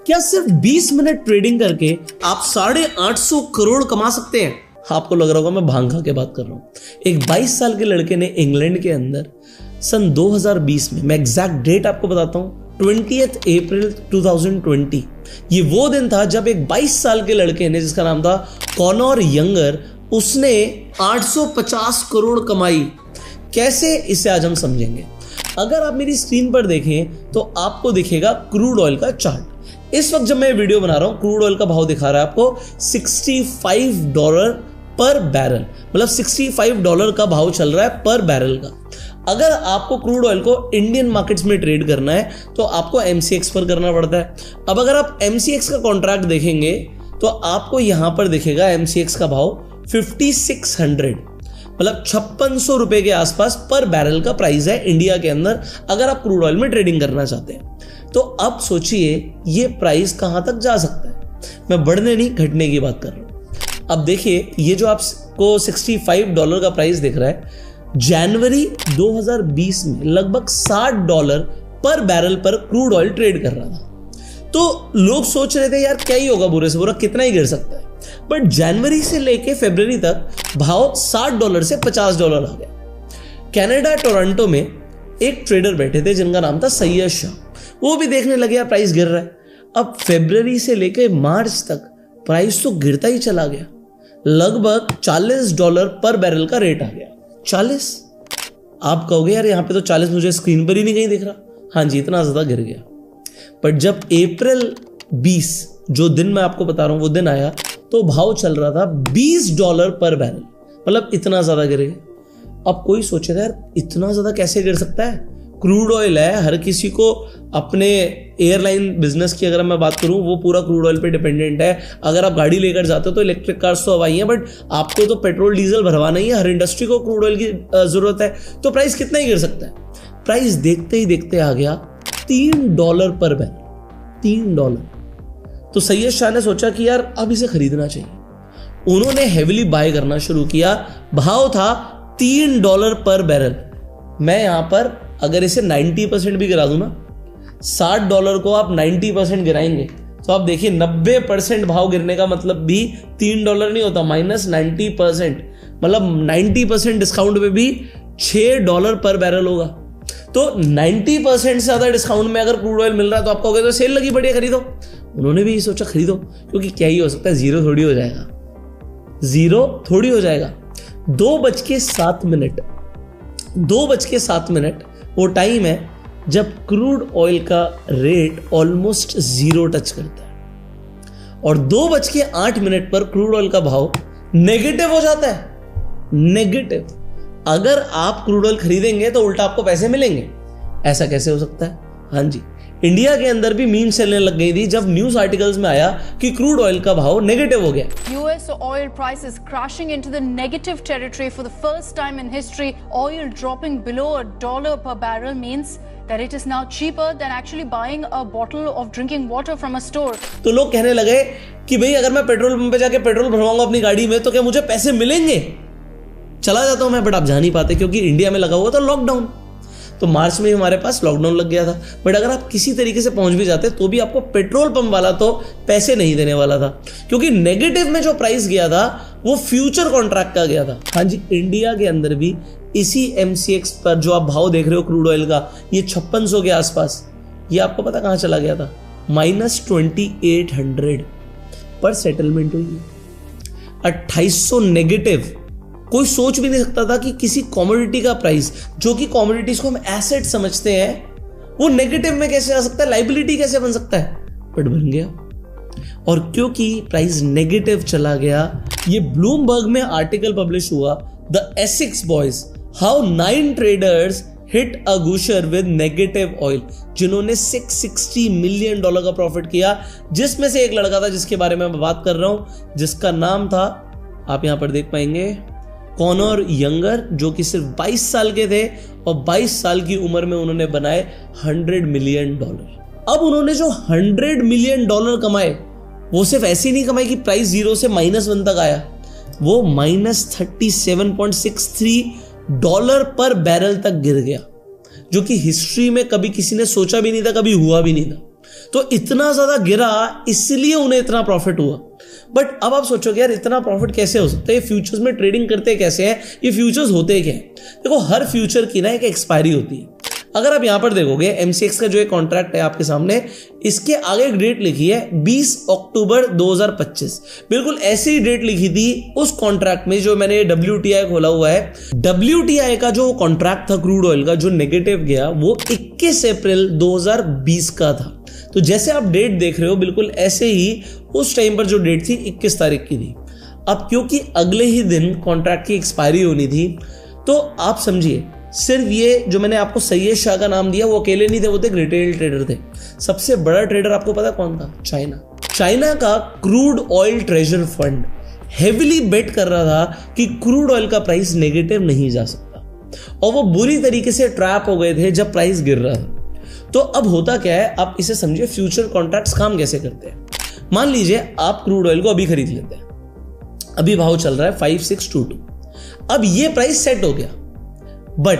क्या सिर्फ 20 minute trading करके आप 850 करोड़ कमा सकते हैं? आपको लग रहा होगा मैं भांग खा के बात कर रहा हूं। एक 22 साल के लड़के ने इंग्लैंड के अंदर सन 2020 में, मैं एग्जैक्ट डेट आपको बताता हूं, 20 अप्रैल 2020, ये वो दिन था जब एक 22 साल के लड़के ने, जिसका नाम था कॉनर यंगर, उसने 850 करोड़ कमाई। कैसे, इसे आज हम समझेंगे। अगर आप मेरी स्क्रीन पर देखें तो आपको दिखेगा क्रूड ऑयल का चार्ट। इस वक्त जब मैं वीडियो बना रहा हूं, क्रूड ऑयल का भाव दिखा रहा है आपको $65 पर बैरल, मतलब $65 का भाव चल रहा है पर बैरल का। अगर आपको क्रूड ऑयल को इंडियन मार्केट्स में ट्रेड करना है तो आपको MCX पर करना पड़ता है। अब अगर आप MCX का कॉन्ट्रैक्ट देखेंगे तो आपको यहां पर दिखेगा MCX का भाव 5600, मतलब 5600 रुपए के आसपास पर बैरल का प्राइस है इंडिया के अंदर, अगर आप क्रूड ऑयल में ट्रेडिंग करना चाहते हैं। तो अब सोचिए ये प्राइस कहां तक जा सकता है। मैं बढ़ने नहीं घटने की बात कर रहा हूं। अब देखिए, ये जो आपको $65 का प्राइस दिख रहा है, जनवरी 2020 में लगभग $60 पर बैरल पर क्रूड ऑयल ट्रेड कर रहा था। तो लोग सोच रहे थे यार क्या ही होगा, बुरे से बुरा कितना ही गिर सकता है। बट जनवरी से लेके फरवरी तक भाव $60 से $50 आ गया। कनाडा टोरंटो में एक ट्रेडर बैठे थे जिनका नाम था सैयद शाह, वो भी देखने लगे यार प्राइस गिर रहा है। अब फरवरी से लेके मार्च तक प्राइस तो गिरता ही चला गया, लगभग $40 पर बैरल का रेट आ गया। 40? आप कहोगे यार यहाँ पे तो 40 मुझे स्क्रीन पर ही नहीं कहीं दिख रहा। हाँ जी, इतना ज्यादा गिर गया। बट जब अप्रैल 20, जो दिन मैं आपको बता रहा हूं वो दिन आया, तो भाव चल रहा था $20 पर बैरल, मतलब इतना ज्यादा गिर गया। अब कोई सोचेगा यार इतना ज्यादा कैसे गिर सकता है, क्रूड ऑयल है, हर किसी को अपने एयरलाइन बिजनेस की अगर मैं बात करूं वो पूरा क्रूड ऑयल पे डिपेंडेंट है। अगर आप गाड़ी लेकर जाते हो तो इलेक्ट्रिक कार्स तो अब आई हैं, बट आपको तो पेट्रोल डीजल भरवाना ही है, हर इंडस्ट्री को क्रूड ऑयल की जरूरत है। तो प्राइस कितना ही गिर सकता है? प्राइस देखते ही देखते आ गया $3 पर बैरल, $3। तो सैयद शाह ने सोचा कि यार अब इसे खरीदना चाहिए। उन्होंने हेविली बाय करना शुरू किया। भाव था $3 पर बैरल। मैं यहां पर अगर इसे 90% भी गिरा दूं ना, $60 को आप 90% गिराएंगे तो आप देखिए 90% भाव गिरने का मतलब भी $3 नहीं होता, -90%, मतलब 90% डिस्काउंट पे भी $6 पर बैरल होगा। तो 90% से ज्यादा डिस्काउंट में अगर क्रूड ऑयल मिल रहा है तो आपको कहोगे तो सेल लगी बढ़िया खरीदो। उन्होंने भी सोचा खरीदो, क्योंकि क्या ही हो सकता है, जीरो थोड़ी हो जाएगा, जीरो थोड़ी हो जाएगा। 2:07 वो टाइम है जब क्रूड ऑयल का रेट ऑलमोस्ट जीरो टच करता है, और 2:08 पर क्रूड ऑयल का भाव नेगेटिव हो जाता है। नेगेटिव। अगर आप क्रूड ऑयल खरीदेंगे तो उल्टा आपको पैसे मिलेंगे। ऐसा कैसे हो सकता है? हाँ जी, इंडिया के अंदर भी मीम चलने लग गई थी जब न्यूज आर्टिकल्स में आया कि क्रूड ऑयल का भाव नेगेटिव हो गया। US oil prices crashing into the negative territory for the first time in history. Oil dropping below $1 per barrel means that it is now cheaper than actually buying a bottle of drinking water from a store. तो लोग कहने लगे कि भाई अगर मैं petrol pump पे जाके पेट्रोल भरवाऊंगा अपनी गाड़ी में तो क्या मुझे पैसे मिलेंगे? चला जाता हूं मैं, बट आप जा नहीं पाते क्योंकि इंडिया में लगा हुआ था लॉकडाउन। तो मार्च में हमारे पास लॉकडाउन लग गया था। बट अगर आप किसी तरीके से पहुंच भी जाते तो भी आपको पेट्रोल पंप वाला तो पैसे नहीं देने वाला था, क्योंकि नेगेटिव में जो प्राइस गया था वो फ्यूचर कॉन्ट्रैक्ट का गया था। हाँ जी, इंडिया के अंदर भी इसी MCX पर जो आप भाव देख रहे हो क्रूड ऑयल का, ये 5600 के आसपास, ये आपको पता कहां चला गया था? -2800 पर सेटलमेंट हुई, 2800 नेगेटिव। कोई सोच भी नहीं सकता था कि किसी कमोडिटी का प्राइस, जो कि कमोडिटीज को हम एसेट समझते हैं, वो नेगेटिव में कैसे आ सकता है, लाइबिलिटी कैसे बन सकता है? बट बन गया। और क्योंकि प्राइस नेगेटिव चला गया, ये ब्लूमबर्ग में आर्टिकल पब्लिश हुआ, the Essex boys, how 9 traders hit a gusher with negative oil, जिन्होंने $660 मिलियन का प्रॉफिट किया, जिसमें से एक लड़का था जिसके बारे में मैं बात कर रहा हूं, जिसका नाम था, आप यहां पर देख पाएंगे, कॉनर यंगर, जो कि सिर्फ 22 साल के थे और 22 साल की उम्र में उन्होंने बनाए $100 मिलियन। अब उन्होंने जो $100 मिलियन कमाए, वो सिर्फ ऐसे नहीं कमाए कि प्राइस 0 से -1 तक आया, वो -$37.63 पर बैरल तक गिर गया, जो कि हिस्ट्री में कभी किसी ने सोचा भी नहीं था, कभी हुआ भी नहीं था। तो इतना ज्यादा गिरा इसलिए उन्हें इतना प्रॉफिट हुआ। बट अब आप सोचोगे यार इतना प्रॉफिट कैसे हो सकता है, ये फ्यूचर्स में ट्रेडिंग करते कैसे हैं, ये फ्यूचर्स होते क्या हैं? देखो हर फ्यूचर की ना एक एक्सपायरी होती है। अगर आप यहां पर देखोगे MCX का जो एक कॉन्ट्रैक्ट है आपके सामने, इसके आगे एक डेट लिखी है 20 अक्टूबर 2025। बिल्कुल ऐसी ही डेट लिखी थी उस कॉन्ट्रैक्ट में जो मैंने WTI खोला हुआ है। WTI का जो कॉन्ट्रैक्ट था क्रूड ऑयल का जो नेगेटिव गया वो 21 अप्रैल 2020 का था। तो जैसे आप डेट देख रहे हो बिल्कुल ऐसे ही उस टाइम पर जो डेट थी 21 तारीख की थी। अब क्योंकि अगले ही दिन कॉन्ट्रैक्ट की एक्सपायरी होनी थी, तो आप समझिए सिर्फ ये जो मैंने आपको सैयद शाह का नाम दिया वो अकेले नहीं थे, वो थे रिटेल ट्रेडर थे। सबसे बड़ा ट्रेडर आपको पता कौन था? चाइना का crude oil treasure fund heavily bet कर रहा था कि क्रूड ऑयल का प्राइस नेगेटिव नहीं जा सकता, और वो बुरी तरीके से ट्रैप हो गए थे जब प्राइस गिर रहा था। तो अब होता क्या है, आप इसे समझिए फ्यूचर कॉन्ट्रैक्ट्स काम कैसे करते हैं। मान लीजिए आप क्रूड ऑयल को अभी खरीद लेते हैं, अभी भाव चल रहा है 5622, अब ये प्राइस सेट हो गया। बट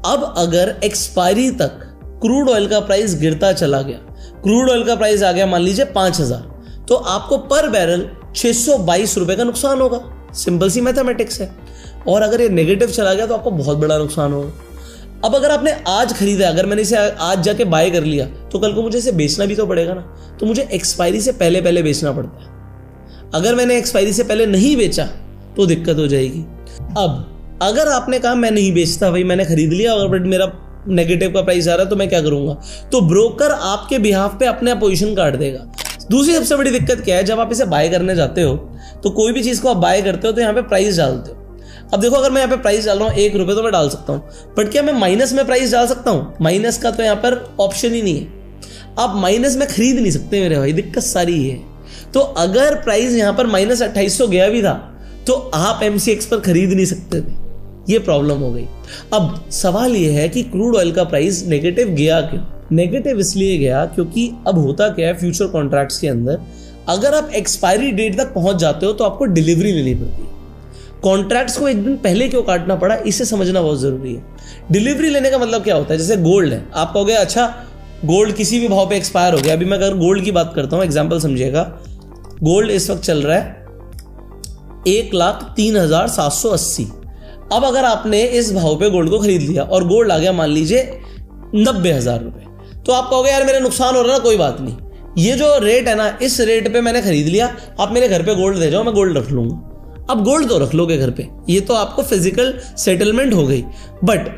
अब अगर एक्सपायरी तक क्रूड ऑयल का प्राइस गिरता चला गया, क्रूड ऑयल का प्राइस आ गया मान लीजिए 5000, तो आपको पर बैरल 622 रुपए का नुकसान होगा। सिंपल सी मैथमेटिक्स है। और अगर ये नेगेटिव चला गया तो आपको बहुत बड़ा नुकसान होगा। अब अगर आपने आज खरीदा, अगर मैंने इसे आज जाके बाय कर लिया, तो कल को मुझे इसे बेचना भी तो पड़ेगा ना, तो मुझे एक्सपायरी से पहले पहले बेचना पड़ता है। अगर मैंने एक्सपायरी से पहले नहीं बेचा तो दिक्कत हो जाएगी। अब अगर आपने कहा मैं नहीं बेचता भाई, मैंने खरीद लिया और बट मेरा नेगेटिव का प्राइस आ रहा है तो मैं क्या करूंगा, तो ब्रोकर आपके बिहाफ पे अपने पोजीशन काट देगा। दूसरी सबसे बड़ी दिक्कत क्या है, जब आप इसे बाय करने जाते हो तो कोई भी चीज को आप बाय करते हो तो यहाँ पे प्राइस डालते हो। अब देखो अगर मैं यहाँ पे प्राइस डाल रहा हूँ 1 रुपये तो मैं डाल सकता हूँ, बट क्या मैं माइनस में प्राइस डाल सकता हूँ? माइनस का तो यहाँ पर ऑप्शन ही नहीं है। आप माइनस में खरीद नहीं सकते मेरे भाई, दिक्कत सारी है। तो अगर प्राइस यहाँ पर -2800 गया भी था तो आप MCX पर खरीद नहीं सकते थे, ये प्रॉब्लम हो गई। अब सवाल ये है कि क्रूड ऑयल का प्राइस नेगेटिव गया क्यों? नेगेटिव इसलिए गया क्योंकि अब होता क्या है फ्यूचर कॉन्ट्रैक्ट्स के अंदर, अगर आप एक्सपायरी डेट तक पहुंच जाते हो तो आपको डिलीवरी लेनी पड़ती है। कॉन्ट्रैक्ट्स को एक दिन पहले क्यों काटना पड़ा, इसे समझना बहुत जरूरी है। डिलीवरी लेने का मतलब क्या होता है? जैसे गोल्ड है, आप कहोगे अच्छा गोल्ड किसी भी भाव पे एक्सपायर हो गया। अभी मैं अगर गोल्ड की बात करता हूं, एग्जांपल समझिएगा, गोल्ड इस वक्त चल रहा है 1,03,780। अब अगर आपने इस भाव पे गोल्ड को खरीद लिया और गोल्ड आ गया मान लीजिए 90,000 रुपए, तो आप कहोगे यार मेरा नुकसान हो रहा है ना, कोई बात नहीं, ये जो रेट है ना इस रेट पे मैंने खरीद लिया, आप मेरे घर पे गोल्ड दे जाओ, मैं गोल्ड रख लूंगा। अब गोल्ड तो रख लोगे घर पे, ये तो आपको फिजिकल सेटलमेंट हो गई। बट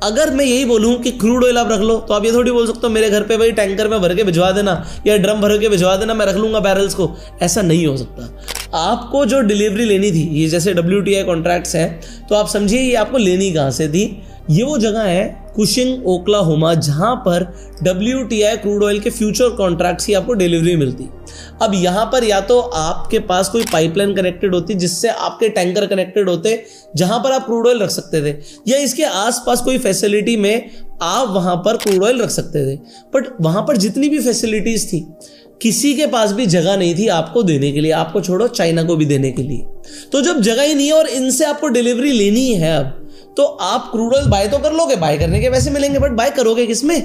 अगर मैं यही बोलूं कि क्रूड ऑयल आप रख लो, तो आप ये थोड़ी बोल सकते हो मेरे घर पे भाई टैंकर में भर के भिजवा देना या ड्रम भर के भिजवा देना, मैं रख लूंगा बैरल्स को। ऐसा नहीं हो सकता। आपको जो डिलीवरी लेनी थी, ये जैसे WTI कॉन्ट्रैक्ट्स हैं, तो आप समझिए ये आपको लेनी कहां से थी? ये वो जगह है कुशिंग ओक्लाहोमा जहां पर WTI क्रूड ऑयल के फ्यूचर कॉन्ट्रैक्ट्स की आपको डिलीवरी मिलती। अब यहां पर या तो आपके पास कोई पाइपलाइन कनेक्टेड होती जिससे आपके टैंकर कनेक्टेड होते जहां पर आप क्रूड ऑयल रख सकते थे, या इसके आसपास कोई फैसिलिटी में आप वहां पर क्रूड ऑयल रख सकते थे। बट वहां पर जितनी भी फैसिलिटीज थी किसी के पास भी जगह नहीं थी आपको देने के लिए, आपको छोड़ो चाइना को भी देने के लिए। तो जब जगह ही नहीं है और इनसे आपको डिलीवरी लेनी है, अब तो आप क्रूड ऑयल बाय तो कर लोगे, बाय करने के पैसे मिलेंगे, बट बाय करोगे किसमें?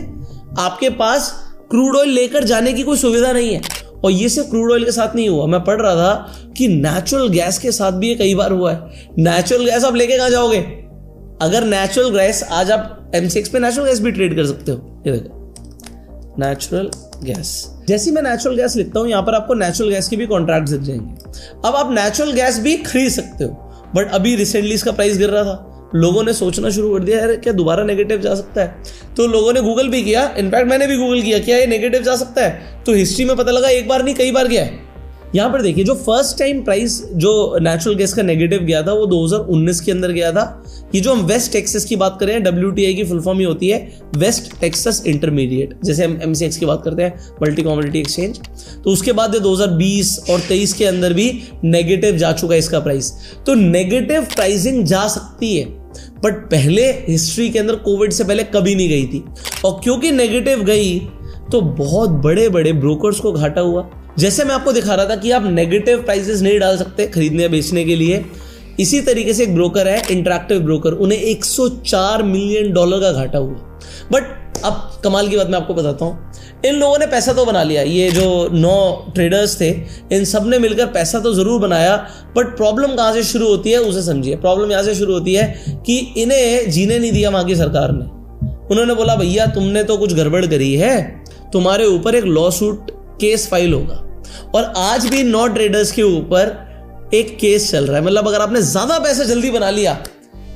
आपके पास क्रूड ऑयल लेकर जाने की कोई सुविधा नहीं है। और ये सिर्फ क्रूड ऑयल के साथ नहीं हुआ, मैं पढ़ रहा था कि नेचुरल गैस के साथ भी ये कई बार हुआ है। नेचुरल गैस आप लेके कहां जाओगे? अगर नेचुरल गैस आज आप MCX पे नेचुरल गैस भी ट्रेड कर सकते हो। ये देखो नेचुरल गैस, जैसे मैं नेचुरल गैस लिखता हूं यहां पर आपको नेचुरल गैस के भी कॉन्ट्रैक्ट दिख जाएंगे। अब आप नेचुरल गैस भी खरीद सकते हो, बट अभी रिसेंटली इसका प्राइस गिर रहा था, लोगों ने सोचना शुरू कर दिया यार क्या दोबारा नेगेटिव जा सकता है, तो लोगों ने गूगल भी किया, इनफैक्ट मैंने भी गूगल किया क्या ये नेगेटिव जा सकता है, तो हिस्ट्री में पता लगा एक बार नहीं कई बार गया है। यहां पर देखिए जो फर्स्ट टाइम प्राइस जो नेचुरल गैस का नेगेटिव गया था वो 2019 के अंदर गया था। ये जो हम वेस्ट टेक्सास की बात करें, WTI की फुल फॉर्म ही होती है वेस्ट टेक्सास इंटरमीडिएट, जैसे हम MCX की बात करते हैं मल्टी कमोडिटी एक्सचेंज। तो उसके बाद 2020 और 23 के अंदर भी नेगेटिव जा चुका है इसका प्राइस। तो नेगेटिव प्राइसिंग जा सकती है, बट पहले हिस्ट्री के अंदर कोविड से पहले कभी नहीं गई थी। और क्योंकि नेगेटिव गई तो बहुत बड़े बड़े ब्रोकर्स को घाटा हुआ। जैसे मैं आपको दिखा रहा था कि आप नेगेटिव प्राइसेस नहीं डाल सकते खरीदने या बेचने के लिए, इसी तरीके से एक ब्रोकर है इंटरैक्टिव ब्रोकर, उन्हें $104 मिलियन का घाटा हुआ। बट अब कमाल की बात मैं आपको बताता हूँ, इन लोगों ने पैसा तो बना लिया, ये जो 9 ट्रेडर्स थे इन सब ने मिलकर पैसा तो ज़रूर बनाया, बट प्रॉब्लम कहाँ से शुरू होती है उसे समझिए। प्रॉब्लम यहाँ से शुरू होती है कि इन्हें जीने नहीं दिया वहाँ की सरकार ने। उन्होंने बोला भैया तुमने तो कुछ गड़बड़ करी है, तुम्हारे ऊपर एक लॉ सूट केस फाइल होगा। और आज भी 9 ट्रेडर्स के ऊपर एक केस चल रहा है। मतलब अगर आपने ज़्यादा पैसा जल्दी बना लिया,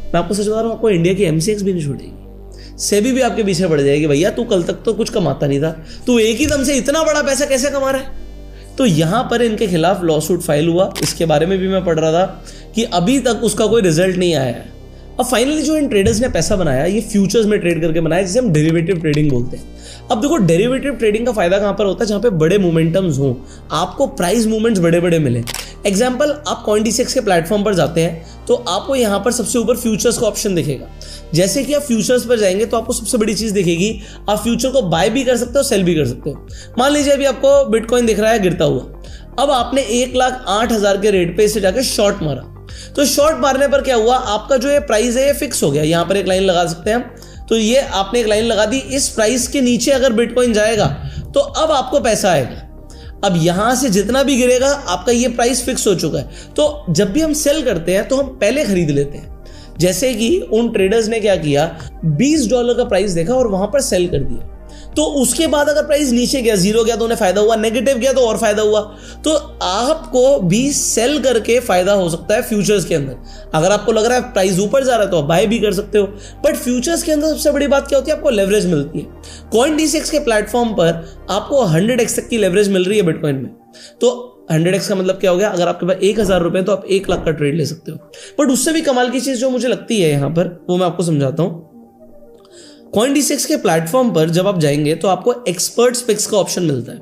मैं आपको सच बता रहा हूँ, आपको इंडिया की MCX भी नहीं छोड़ेगी, सेबी भी आपके पीछे पड़ जाएगी। भैया तू कल तक तो कुछ कमाता नहीं था, तू एक ही दम से इतना बड़ा पैसा कैसे कमा रहा है। तो यहां पर इनके खिलाफ लॉ सूट फाइल हुआ। इसके बारे में भी मैं पढ़ रहा था कि अभी तक उसका कोई रिजल्ट नहीं आया है। अब फाइनली जो इन ट्रेडर्स ने पैसा बनाया, ये फ्यूचर्स में ट्रेड करके बनाया, जिसे हम डेरिवेटिव ट्रेडिंग बोलते हैं। अब देखो डेरिवेटिव ट्रेडिंग का फायदा कहां पर होता है, जहां पे बड़े मोमेंटम्स हो, आपको प्राइस मूवमेंट्स बड़े बड़े मिले। एग्जाम्पल, आप CoinDCX के प्लेटफॉर्म पर जाते हैं तो आपको यहां पर सबसे ऊपर फ्यूचर्स का ऑप्शन दिखेगा। जैसे कि आप फ्यूचर्स पर जाएंगे तो आपको सबसे बड़ी चीज दिखेगी, आप फ्यूचर को बाय भी कर सकते हो, सेल भी कर सकते हो। मान लीजिए अभी आपको बिटकॉइन दिख रहा है गिरता हुआ, अब आपने 1,08,000 के रेट पे इसे जाके शॉर्ट मारा, तो शॉर्ट मारने पर क्या हुआ, आपका जो ये प्राइस है ये फिक्स हो गया। यहां पर एक लाइन लगा सकते हैं हम, तो ये आपने एक लाइन लगा दी, इस प्राइस के नीचे अगर बिटकॉइन जाएगा तो अब आपको पैसा आएगा। अब यहां से जितना भी गिरेगा आपका ये प्राइस फिक्स हो चुका है। तो जब भी हम सेल करते हैं तो हम पहले खरीद लेते हैं। जैसे कि उन ट्रेडर्स ने क्या किया, $20 का प्राइस देखा और वहां पर सेल कर दिया। तो उसके बाद अगर प्राइस नीचे गया, 0 गया तो उन्हें फायदा हुआ, नेगेटिव गया तो और फायदा हुआ। तो आपको भी सेल करके फायदा हो सकता है फ्यूचर्स के अंदर। अगर आपको लग रहा है प्राइस ऊपर जा रहा है तो आप बाय भी कर सकते हो। बट फ्यूचर्स के अंदर सबसे बड़ी बात क्या होती है, आपको लेवरेज मिलती है। CoinDCX के प्लेटफॉर्म पर आपको 100x तक की लेवरेज मिल रही है बिटकॉइन में। तो 100x का मतलब क्या हो गया, अगर आपके पास 1,000 रुपए तो आप 1 लाख का ट्रेड ले सकते हो। बट उससे भी कमाल की चीज जो मुझे लगती है यहां पर, वो मैं आपको समझाता हूं। CoinDCX के प्लेटफॉर्म पर जब आप जाएंगे तो आपको एक्सपर्ट्स पिक्स का ऑप्शन मिलता है।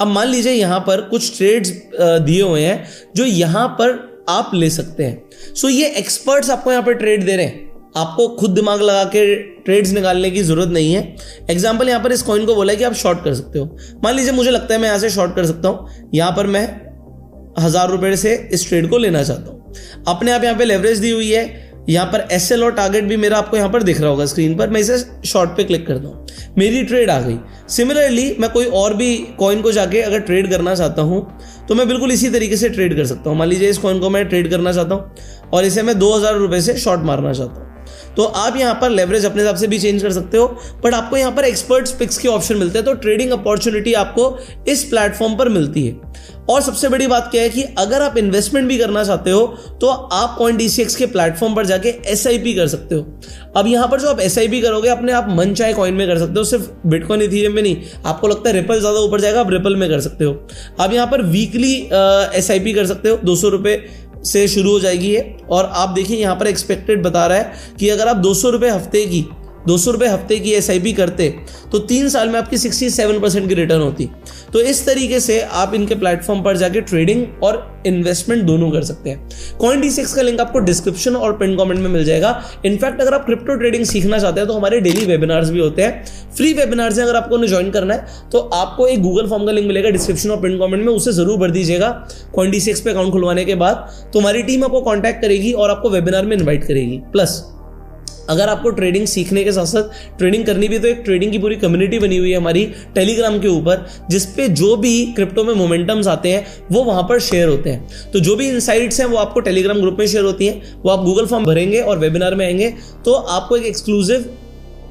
अब मान लीजिए यहां पर कुछ ट्रेड्स दिए हुए हैं जो यहां पर आप ले सकते हैं। सो ये एक्सपर्ट्स आपको यहां पर ट्रेड दे रहे हैं, आपको खुद दिमाग लगा के ट्रेड्स निकालने की जरूरत नहीं है। एग्जांपल, यहां पर इस कॉइन को बोला है कि आप शॉर्ट कर सकते हो। मान लीजिए मुझे लगता है मैं यहां से शॉर्ट कर सकता हूं, यहां पर मैं 1,000 रुपए से इस ट्रेड को लेना चाहता हूं। अपने आप यहां पे लेवरेज दी हुई है, यहाँ पर SL और टारगेट भी मेरा आपको यहाँ पर दिख रहा होगा स्क्रीन पर। मैं इसे शॉर्ट पे क्लिक करता हूँ, मेरी ट्रेड आ गई। सिमिलरली मैं कोई और भी कॉइन को जाके अगर ट्रेड करना चाहता हूँ तो मैं बिल्कुल इसी तरीके से ट्रेड कर सकता हूँ। मान लीजिए इस कॉइन को मैं ट्रेड करना चाहता हूँ और इसे मैं 2,000 रुपए से शॉर्ट मारना चाहता हूँ, तो आप यहाँ पर लेवरेज अपने हिसाब से भी चेंज कर सकते हो। बट आपको यहाँ पर एक्सपर्ट्स पिक्स के ऑप्शन मिलते हैं, तो ट्रेडिंग अपॉर्चुनिटी आपको इस प्लेटफॉर्म पर मिलती है। और सबसे बड़ी बात क्या है कि अगर आप इन्वेस्टमेंट भी करना चाहते हो तो आप CoinDCX के प्लेटफॉर्म पर जाके SIP कर सकते हो। अब यहाँ पर जो आप SIP करोगे अपने आप मन चाहे कॉइन में कर सकते हो, सिर्फ बिटकॉइन इथेरियम में नहीं। आपको लगता है रिपल ज्यादा ऊपर जाएगा, आप रिपल में कर सकते हो। आप यहाँ पर वीकली SIP कर सकते हो, 200 रुपए से शुरू हो जाएगी ये। और आप देखिए यहाँ पर एक्सपेक्टेड बता रहा है कि अगर आप 200 रुपए हफ्ते की SIP करते तो 3 साल में आपकी 67% की रिटर्न होती। तो इस तरीके से आप इनके प्लेटफॉर्म पर जाके ट्रेडिंग और इन्वेस्टमेंट दोनों कर सकते हैं। CoinDCX का लिंक आपको डिस्क्रिप्शन और पिन कमेंट में मिल जाएगा। इनफैक्ट अगर आप क्रिप्टो ट्रेडिंग सीखना चाहते हैं तो हमारे डेली वेबिनार्स भी होते हैं, फ्री वेबिनार्स हैं। अगर आपको उन्हें ज्वाइन करना है तो आपको एक गूगल फॉर्म का लिंक मिलेगा डिस्क्रिप्शन और पिन कमेंट में, उसे जरूर भर दीजिएगा। CoinDCX पे अकाउंट खुलवाने के बाद तो हमारी टीम आपको कॉन्टैक्ट करेगी और आपको वेबिनार में इन्वाइट करेगी। प्लस अगर आपको ट्रेडिंग सीखने के साथ साथ ट्रेडिंग करनी भी, तो एक ट्रेडिंग की पूरी कम्युनिटी बनी हुई है हमारी टेलीग्राम के ऊपर, जिसपे जो भी क्रिप्टो में मोमेंटम्स आते हैं वो वहां पर शेयर होते हैं। तो जो भी इनसाइट्स हैं वो आपको टेलीग्राम ग्रुप में शेयर होती हैं। वो आप गूगल फॉर्म भरेंगे और वेबिनार में आएंगे तो आपको एक एक्सक्लूसिव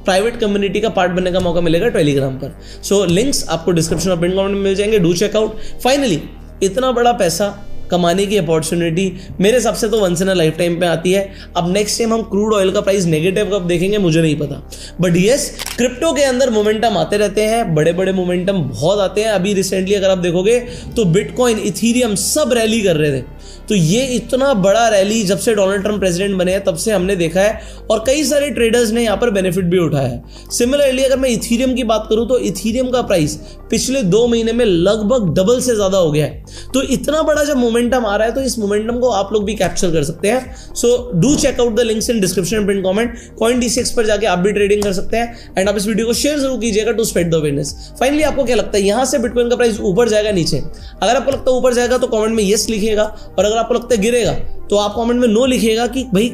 प्राइवेट कम्युनिटी का पार्ट बनने का मौका मिलेगा टेलीग्राम पर। सो लिंक्स आपको डिस्क्रिप्शन और पिन कमेंट में मिल जाएंगे, डू चेकआउट। फाइनली इतना बड़ा पैसा कमाने की अपॉर्चुनिटी मेरे हिसाब से तो once in a lifetime पे आती है। अब नेक्स्ट टाइम हम क्रूड ऑयल का प्राइस नेगेटिव कब देखेंगे मुझे नहीं पता, बट यस क्रिप्टो के अंदर मोमेंटम आते रहते हैं, बड़े बड़े मोमेंटम बहुत आते हैं। अभी रिसेंटली अगर आप देखोगे तो बिटकॉइन, इथीरियम सब रैली कर रहे थे। तो ये इतना बड़ा रैली जब से डोनाल्ड ट्रंप प्रेसिडेंट बने हैं तब से हमने देखा है, और कई सारे ट्रेडर्स ने यहाँ पर बेनिफिट भी उठाया है। सिमिलरली अगर मैं इथीरियम की बात करूं तो इथीरियम का प्राइस पिछले 2 महीने में लगभग डबल से ज्यादा हो गया है। तो इतना बड़ा जब मोमेंटम आ रहा है तो इस मोमेंटम को आप लोग भी कैप्चर कर सकते हैं। So do check out the links in description, pin comment. CoinDCX पर जाके आप भी ट्रेडिंग कर सकते हैं एंड आप इस वीडियो को शेयर जरूर कीजिएगा to spread the awareness. Finally आपको क्या लगता है, यहां से बिटकॉइन का प्राइस ऊपर जाएगा नीचे? अगर आपको लगता है ऊपर जाएगा तो कमेंट में यस लिखिएगा, और अगर आपको लगता है गिरेगा तो आप कमेंट में नो लिखिएगा कि भाई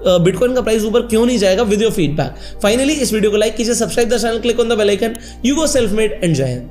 बिटकॉइन का प्राइस ऊपर क्यों नहीं जाएगा विद योर फीडबैक। फाइनली इस वीडियो को लाइक कीजिए, subscribe the channel, click on the bell icon. You go self made and जय हिंद।